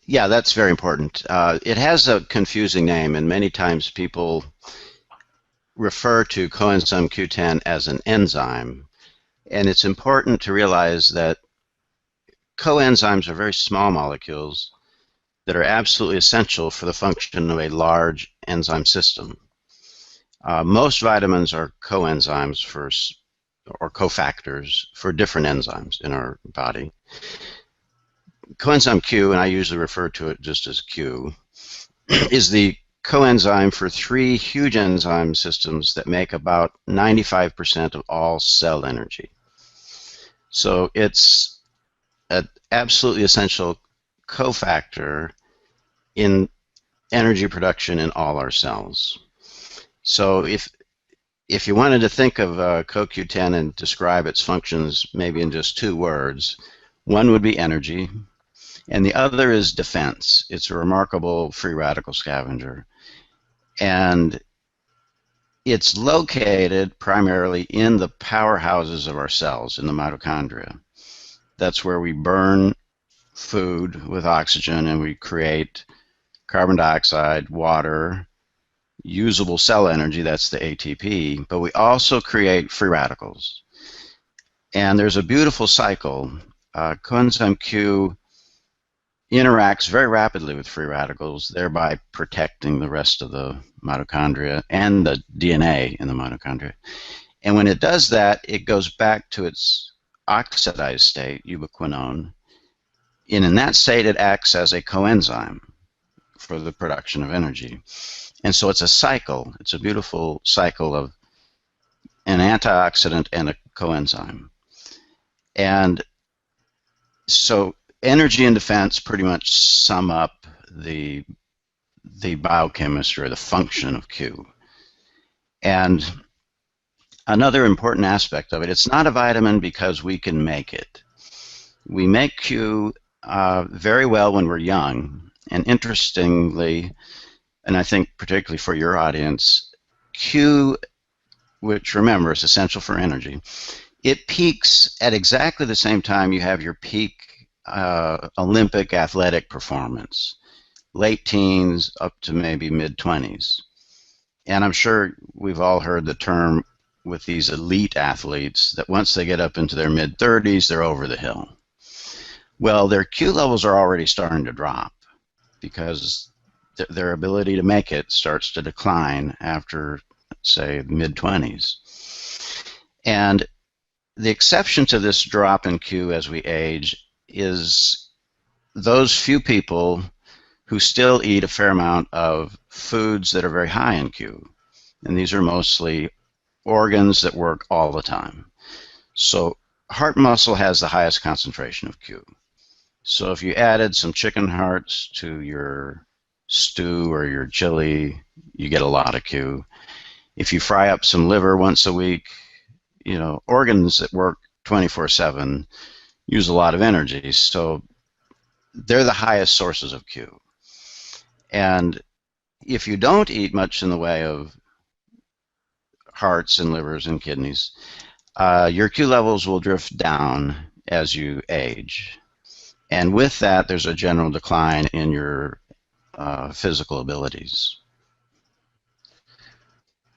Yeah, that's very important. It has a confusing name, and many times people refer to coenzyme Q10 as an enzyme. And it's important to realize that coenzymes are very small molecules that are absolutely essential for the function of a large enzyme system. Most vitamins are coenzymes or cofactors for different enzymes in our body. Coenzyme Q, and I usually refer to it just as Q, is the coenzyme for three huge enzyme systems that make about 95% of all cell energy. So it's an absolutely essential cofactor in energy production in all our cells. So if you wanted to think of CoQ10 and describe its functions maybe in just two words, one would be energy, and the other is defense. It's a remarkable free radical scavenger. And it's located primarily in the powerhouses of our cells, in the mitochondria. That's where we burn food with oxygen and we create carbon dioxide, water, usable cell energy, that's the ATP, but we also create free radicals. And there's a beautiful cycle. Coenzyme Q interacts very rapidly with free radicals, thereby protecting the rest of the mitochondria and the DNA in the mitochondria. And when it does that, it goes back to its oxidized state, ubiquinone, and in that state it acts as a coenzyme for the production of energy. And so it's a cycle. It's a beautiful cycle of an antioxidant and a coenzyme. And so energy and defense pretty much sum up the biochemistry or the function of Q. And another important aspect of it, it's not a vitamin because we can make it. We make Q very well when we're young, and interestingly, and I think particularly for your audience, Q, which remember is essential for energy, it peaks at exactly the same time you have your peak Olympic athletic performance, late teens up to maybe mid-20s. And I'm sure we've all heard the term with these elite athletes that once they get up into their mid-30s, they're over the hill. Well, their Q levels are already starting to drop because their ability to make it starts to decline after, say, mid-20s. And the exception to this drop in Q as we age is those few people who still eat a fair amount of foods that are very high in Q. And these are mostly organs that work all the time. So heart muscle has the highest concentration of Q. So if you added some chicken hearts to your stew or your chili, you get a lot of Q. If you fry up some liver once a week, you know, organs that work 24/7 use a lot of energy, so they're the highest sources of Q. And if you don't eat much in the way of hearts and livers and kidneys, your Q levels will drift down as you age. And with that, there's a general decline in your physical abilities.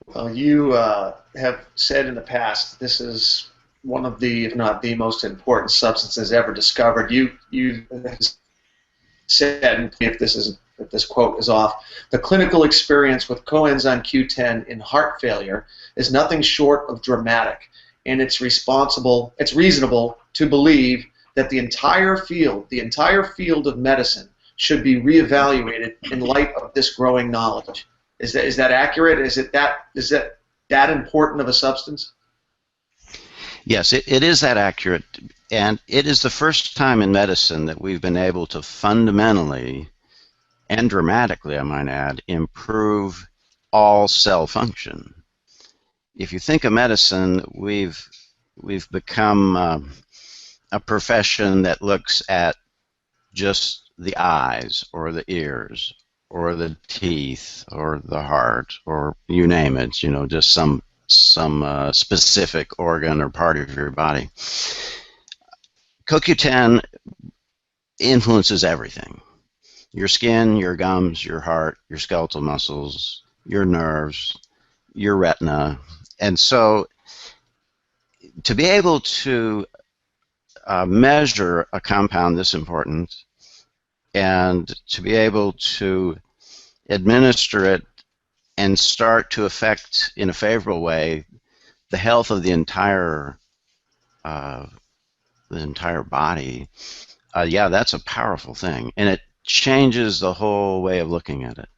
Well, you have said in the past this is one of the, if not the most important substances ever discovered. You said, if this quote is off, the clinical experience with coenzyme Q10 in heart failure is nothing short of dramatic, and it's reasonable to believe that the entire field of medicine should be reevaluated in light of this growing knowledge. Is that accurate? Is it that important of a substance? Yes, it is that accurate, and it is the first time in medicine that we've been able to fundamentally and dramatically, I might add, improve all cell function. If you think of medicine, we've become a profession that looks at just the eyes or the ears or the teeth or the heart or you name it, you know, just some specific organ or part of your body. CoQ10 influences everything. your skin, your gums, your heart, your skeletal muscles, your nerves, your retina. And so to be able to measure a compound this important and to be able to administer it and start to affect in a favorable way the health of uh, the entire body, yeah, that's a powerful thing, and it changes the whole way of looking at it.